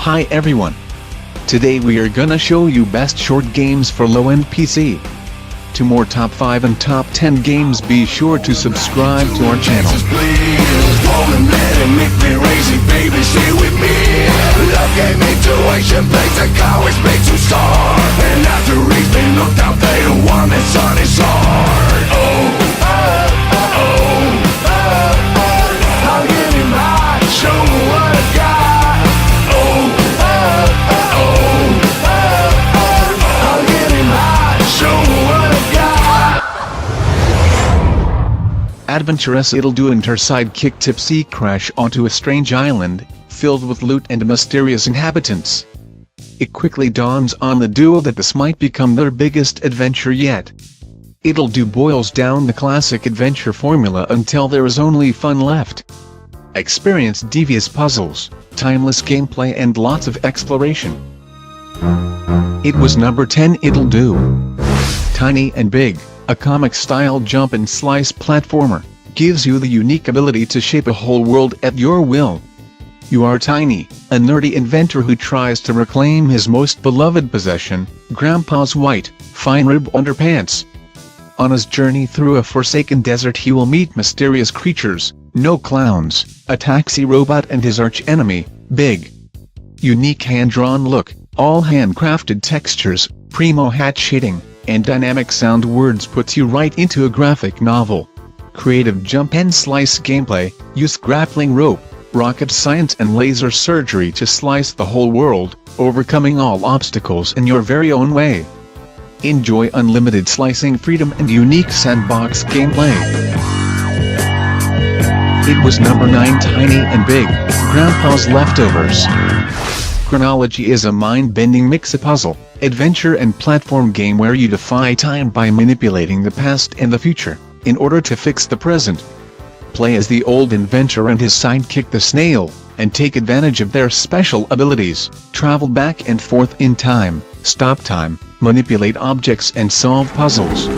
Hi everyone. Today we are gonna show you best short games for low-end PC. To more top 5 and top 10 games, be sure to subscribe to our channel. Adventurous it'll do and her sidekick Tipsy crash onto a strange island, filled with loot and mysterious inhabitants. It quickly dawns on the duo that this might become their biggest adventure yet. It'll do boils down the classic adventure formula until there is only fun left. Experience devious puzzles, timeless gameplay and lots of exploration. It was number 10. It'll do. Tiny and Big, a comic-style jump-and-slice platformer, gives you the unique ability to shape a whole world at your will. You are Tiny, a nerdy inventor who tries to reclaim his most beloved possession, Grandpa's white, fine-rib underpants. On his journey through a forsaken desert he will meet mysterious creatures, no clowns, a taxi robot and his arch-enemy, Big. Unique hand-drawn look, all handcrafted textures, primo hat shading, and dynamic sound words puts you right into a graphic novel. Creative jump-and-slice gameplay, use grappling rope, rocket science and laser surgery to slice the whole world, overcoming all obstacles in your very own way. Enjoy unlimited slicing freedom and unique sandbox gameplay. It was number 9. Tiny and Big, Grandpa's Leftovers. Chronology is a mind-bending mix-a-puzzle, adventure and platform game where you defy time by manipulating the past and the future, in order to fix the present. Play as the old inventor and his sidekick the snail, and take advantage of their special abilities, travel back and forth in time, stop time, manipulate objects and solve puzzles.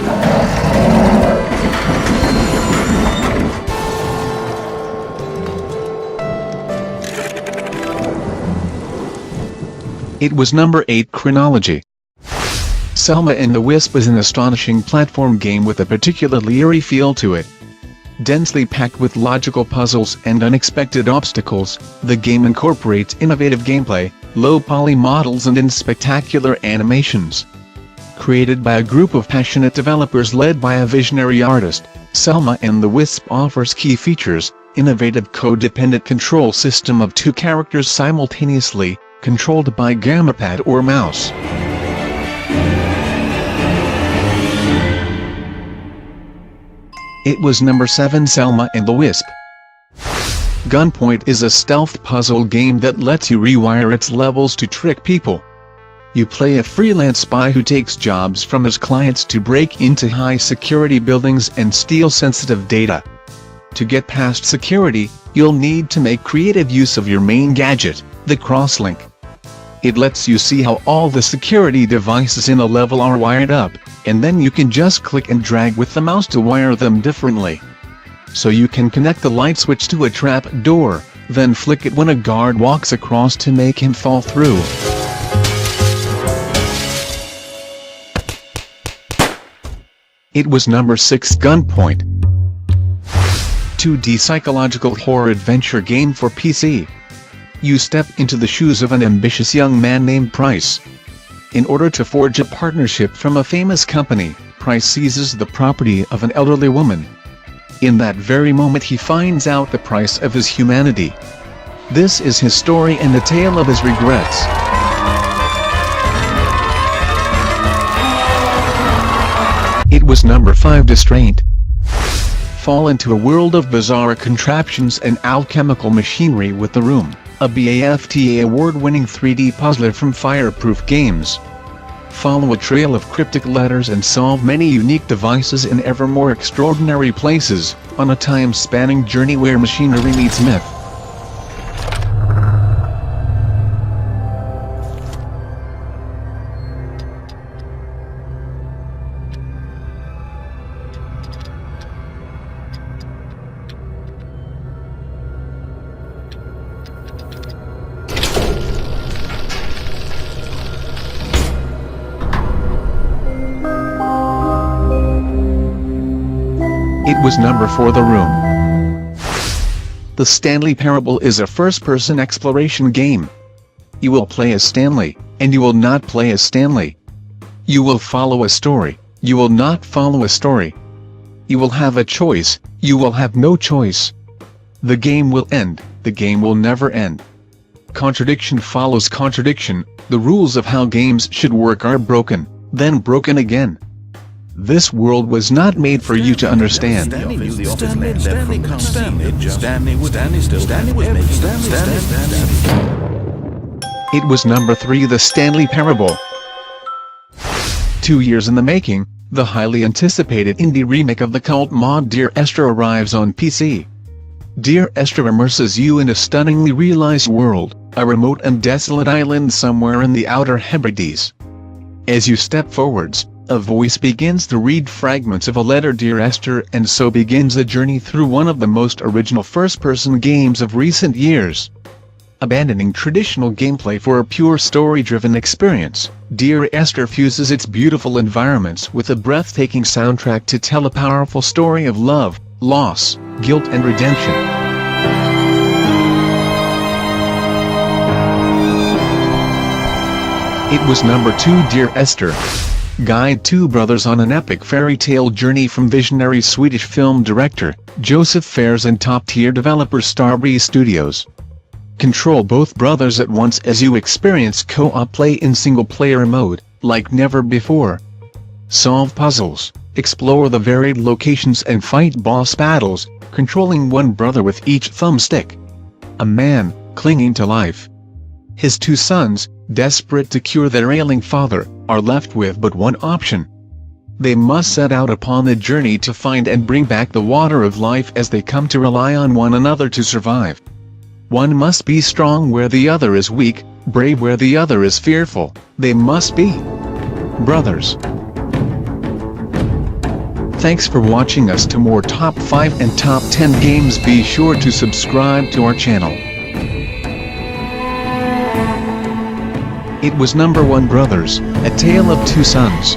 It was number 8. Chronology. Selma and the Wisp is an astonishing platform game with a particularly eerie feel to it. Densely packed with logical puzzles and unexpected obstacles, the game incorporates innovative gameplay, low-poly models and spectacular animations. Created by a group of passionate developers led by a visionary artist, Selma and the Wisp offers key features, innovative code-dependent control system of 2 characters simultaneously, controlled by gammapad or mouse. It was number 7. Selma and the Wisp. Gunpoint is a stealth puzzle game that lets you rewire its levels to trick people. You play a freelance spy who takes jobs from his clients to break into high-security buildings and steal sensitive data. To get past security, you'll need to make creative use of your main gadget, the crosslink. It lets you see how all the security devices in a level are wired up, and then you can just click and drag with the mouse to wire them differently. So you can connect the light switch to a trap door, then flick it when a guard walks across to make him fall through. It was number 6. Gunpoint. 2D psychological horror adventure game for PC. You step into the shoes of an ambitious young man named Price. In order to forge a partnership from a famous company, Price seizes the property of an elderly woman. In that very moment he finds out the price of his humanity. This is his story and the tale of his regrets. It was number 5. Distraint. Fall into a world of bizarre contraptions and alchemical machinery with The Room, a BAFTA award-winning 3D puzzler from Fireproof Games. Follow a trail of cryptic letters and solve many unique devices in ever more extraordinary places, on a time-spanning journey where machinery meets myth. It was number 4. The Room. The Stanley Parable is a first-person exploration game. You will play as Stanley, and you will not play as Stanley. You will follow a story, you will not follow a story. You will have a choice, you will have no choice. The game will end, the game will never end. Contradiction follows contradiction, the rules of how games should work are broken, then broken again. This world was not made for you to understand. Stanley knew the office man left from the Stanley was making It was number 3. The Stanley Parable. 2 years in the making, the highly anticipated indie remake of the cult mod Dear Esther arrives on PC. Dear Esther immerses you in a stunningly realized world, a remote and desolate island somewhere in the Outer Hebrides. As you step forwards, a voice begins to read fragments of a letter, Dear Esther, and so begins a journey through one of the most original first-person games of recent years. Abandoning traditional gameplay for a pure story-driven experience, Dear Esther fuses its beautiful environments with a breathtaking soundtrack to tell a powerful story of love, loss, guilt and redemption. It was number 2. Dear Esther. Guide two brothers on an epic fairy tale journey from visionary Swedish film director, Joseph Fares and top-tier developer Starbreeze Studios. Control both brothers at once as you experience co-op play in single-player mode, like never before. Solve puzzles, explore the varied locations and fight boss battles, controlling one brother with each thumbstick. A man, clinging to life. His two sons, desperate to cure their ailing father, are left with but one option. They must set out upon the journey to find and bring back the water of life as they come to rely on one another to survive. One must be strong where the other is weak, brave where the other is fearful. They must be brothers. Thanks for watching us. To more top 5 and top 10 games, be sure to subscribe to our channel. It was number 1. Brothers, A Tale of Two Sons.